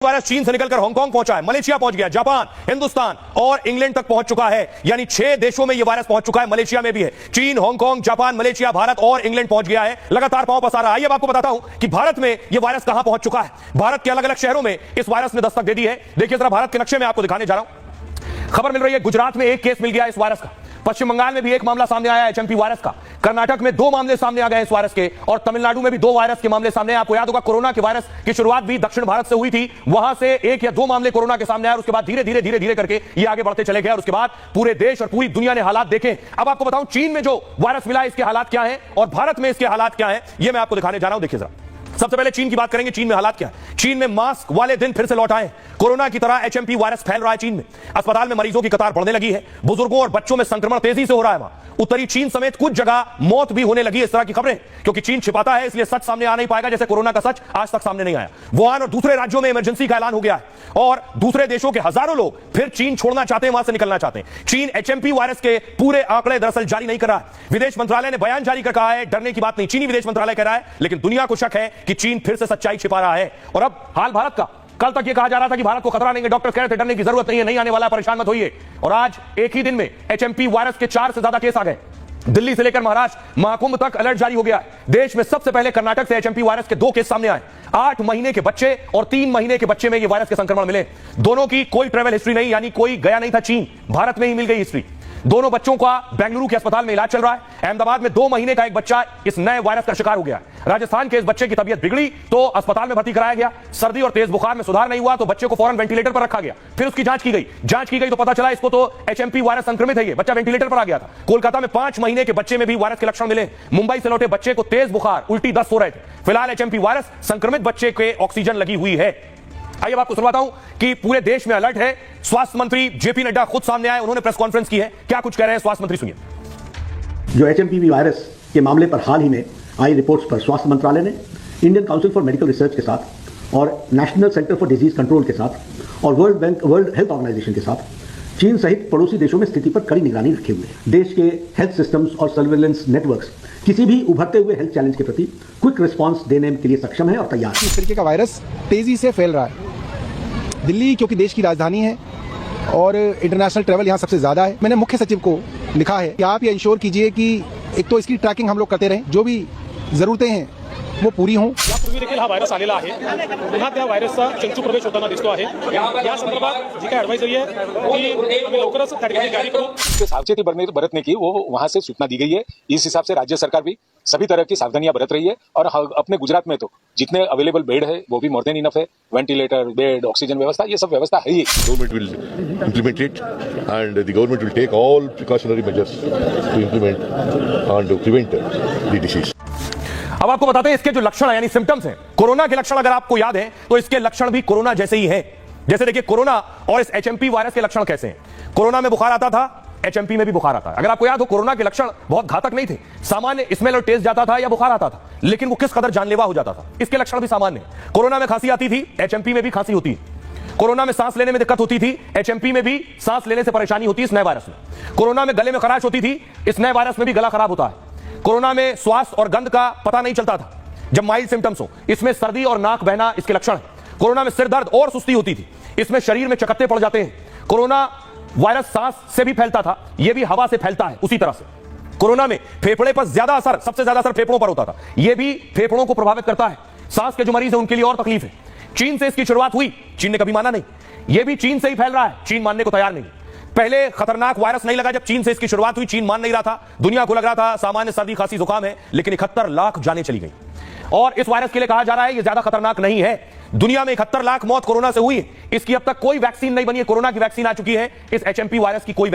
Virus चीन से निकलकर हांगकांग पहुंचा है, मलेशिया पहुंच गया, जापान, हिंदुस्तान और इंग्लैंड तक पहुंच चुका है। यानी 6 देशों में यह वायरस पहुंच चुका है। मलेशिया में भी है। चीन, हांगकांग, जापान, मलेशिया, भारत और इंग्लैंड पहुंच गया है। लगातार पांव पसार रहा है। अब आपको बताता हूं कि भारत में यह वायरस कहां पहुंच चुका है। भारत के अलग अलग शहरों में इस वायरस ने दस्तक दे दी है। देखिए जरा भारत के नक्शे में आपको दिखाने जा रहा हूं। खबर मिल रही है गुजरात में एक केस मिल गया इस वायरस का, पश्चिम बंगाल में भी एक मामला सामने आया एचएमपी वायरस का, कर्नाटक में 2 मामले सामने आ गए इस वायरस के और तमिलनाडु में भी 2 वायरस के मामले सामने आए। आपको याद होगा कोरोना के वायरस की शुरुआत भी दक्षिण भारत से हुई थी, वहां से 1 या 2 मामले कोरोना के सामने आए और उसके बाद धीरे धीरे करके ये आगे बढ़ते चले गए और उसके बाद पूरे देश और पूरी दुनिया ने हालात देखे। अब आपको बताऊं चीन में जो वायरस मिला है इसके हालात क्या है और भारत में इसके हालात क्या है, ये मैं आपको दिखाने जा रहा हूं। देखिए जरा, सबसे पहले चीन की बात करेंगे। चीन में हालात क्या है। चीन में मास्क वाले दिन फिर से लौट आए। कोरोना की तरह एचएमपी वायरस फैल रहा है चीन में। अस्पताल में मरीजों की कतार बढ़ने लगी है। बुजुर्गों और बच्चों में संक्रमण तेजी से हो रहा है। वहां उत्तरी चीन समेत कुछ जगह मौत भी होने लगी है। इस तरह की खबरें, क्योंकि चीन छिपाता है इसलिए सच सामने आ नहीं पाएगा, जैसे कोरोना का सच आज तक सामने नहीं आया। वुहान और दूसरे राज्यों में इमरजेंसी का ऐलान हो गया है और दूसरे देशों के हजारों लोग फिर चीन छोड़ना चाहते हैं, वहां से निकलना चाहते हैं। चीन एचएमपी वायरस के पूरे आंकड़े दरअसल जारी नहीं कर रहा है। विदेश मंत्रालय ने बयान जारी कर कहा है, डरने की बात नहीं, चीनी विदेश मंत्रालय कह रहा है, लेकिन दुनिया को शक है कि चीन फिर से सच्चाई छिपा रहा है। और अब हाल भारत का, कल तक यह कहा जा रहा था कि भारत को खतरा नहीं है, डॉक्टर कह रहे थे डरने की जरूरत नहीं है, नहीं आने वाला, परेशान मत होइए। और आज एक ही दिन में एचएमपी वायरस के 4 से ज्यादा केस आ गए। दिल्ली से लेकर महाराष्ट्र, महाकुंभ तक अलर्ट जारी हो गया है। देश में सबसे पहले कर्नाटक से एचएमपी वायरस के 2 केस सामने आए। 8 महीने के बच्चे और 3 महीने के बच्चे में यह वायरस के संक्रमण मिले। दोनों की कोई ट्रैवल हिस्ट्री नहीं, यानी कोई गया नहीं था चीन, भारत में ही मिल गई हिस्ट्री। दोनों बच्चों का बेंगलुरु के अस्पताल में इलाज चल रहा है। अहमदाबाद में 2 महीने का एक बच्चा इस नए वायरस का शिकार हो गया। राजस्थान के इस बच्चे की तबीयत बिगड़ी तो अस्पताल में भर्ती कराया गया। सर्दी और तेज बुखार में सुधार नहीं हुआ तो बच्चे को फौरन वेंटिलेटर पर रखा गया। फिर उसकी जांच की गई तो पता चला इसको तो एचएमपी वायरस संक्रमित है। ये बच्चा वेंटिलेटर पर आ गया था। कोलकाता में 5 महीने के बच्चे में भी वायरस के लक्षण मिले। मुंबई से लौटे बच्चे को तेज बुखार, उल्टी, दस्त हो रहे थे। फिलहाल एचएमपी वायरस संक्रमित बच्चे के ऑक्सीजन लगी हुई है। आइए आपको सुनवाता हूं कि पूरे देश में अलर्ट है। स्वास्थ्य मंत्री जेपी नड्डा खुद सामने आए, उन्होंने प्रेस कॉन्फ्रेंस की है। क्या कुछ कह रहे हैं स्वास्थ्य मंत्री, सुनिए। जो एचएमपीवी वायरस के मामले पर हाल ही में आई रिपोर्ट्स पर स्वास्थ्य मंत्रालय ने Indian council for medical research के साथ और national centre for disease control के साथ और वर्ल्ड हेल्थ ऑर्गेनाइजेशन के साथ चीन सहित पड़ोसी देशों में स्थिति पर कड़ी निगरानी रखे हुए हैं। देश के हेल्थ सिस्टम्स और सर्वेलेंस नेटवर्क्स किसी भी उभरते हुए हेल्थ चैलेंज के प्रति क्विक रिस्पांस देने के लिए सक्षम है और तैयार है। इस तरीके का वायरस तेजी से फैल रहा है। दिल्ली क्योंकि देश की राजधानी है और इंटरनेशनल ट्रैवल यहाँ सबसे ज़्यादा है। मैंने मुख्य सचिव को लिखा है कि आप ये इंश्योर कीजिए कि एक तो इसकी ट्रैकिंग हम लोग करते रहें, जो भी ज़रूरतें हैं वो पुरी हों। यापूर्वी देखील हा व्हायरस आलेला आहे, पुन्हा त्या व्हायरसचा चंचू प्रवेश होताना दिसतो आहे। या संदर्भात जी काही ॲडवाइजरी आहे ती आम्ही लवकरच त्या ठिकाणी जारी करू। सावचेती बरतने की वो वहां से सूचना दी गई है। इस हिसाब से राज्य सरकार भी सभी तरह की सावधानियां बरत रही है और अपने गुजरात में तो जितने अवेलेबल बेड है वो भी मोर देन इनफ है। वेंटिलेटर, बेड, ऑक्सीजन व्यवस्था, ये सब व्यवस्था है ही। Government will implement it and the government will take all precautionary measures to implement and to prevent the disease. अब आपको बताते हैं इसके जो लक्षण है, यानी सिम्टम्स हैं। कोरोना के लक्षण अगर आपको याद है तो इसके लक्षण भी कोरोना जैसे ही हैं। जैसे देखिए कोरोना और इस एचएमपी वायरस के लक्षण कैसे हैं। कोरोना में बुखार आता था, एचएमपी में भी बुखार आता है। अगर आपको याद हो कोरोना के लक्षण बहुत घातक नहीं थे, सामान्य स्मेल और टेस्ट जाता था या बुखार आता था, लेकिन वो किस कदर जानलेवा हो जाता था। इसके लक्षण भी सामान्य हैं। कोरोना में खांसी आती थी, एचएमपी में भी खांसी होती है। कोरोना में सांस लेने में दिक्कत होती थी, एचएमपी में भी सांस लेने से परेशानी होती है इस नए वायरस में। कोरोना में गले में खराश होती थी, इस नए वायरस में भी गला खराब होता है। कोरोना में श्वास और गंध का पता नहीं चलता था जब माइल्ड सिम्टम्स हो, इसमें सर्दी और नाक बहना इसके लक्षण है। कोरोना में सिर दर्द और सुस्ती होती थी, इसमें शरीर में चकत्ते पड़ जाते हैं। कोरोना वायरस सांस से भी फैलता था, यह भी हवा से फैलता है उसी तरह से। कोरोना में फेफड़े पर ज्यादा असर, सबसे ज्यादा असर फेफड़ों पर होता था, यह भी फेफड़ों को प्रभावित करता है। सांस के जो मरीज है उनके लिए और तकलीफ है। चीन से इसकी शुरुआत हुई, चीन ने कभी माना नहीं। यह भी चीन से ही फैल रहा है, चीन मानने को तैयार नहीं। पहले खतरनाक वायरस नहीं लगा, जब चीन से इसकी शुरुआत हुई चीन मान नहीं रहा था। दुनिया को लग रहा था सामान्य सर्दी खांसी जुकाम है, लेकिन 71 लाख जानें चली गई। और इस वायरस के लिए कहा जा रहा है यह ज्यादा खतरनाक नहीं है। दुनिया में 71 लाख मौत कोरोना से हुई है। इसकी अब तक कोई वैक्सीन नहीं बनी है। कोरोना की वैक्सीन आ चुकी है, इस एचएमपी वायरस की कोई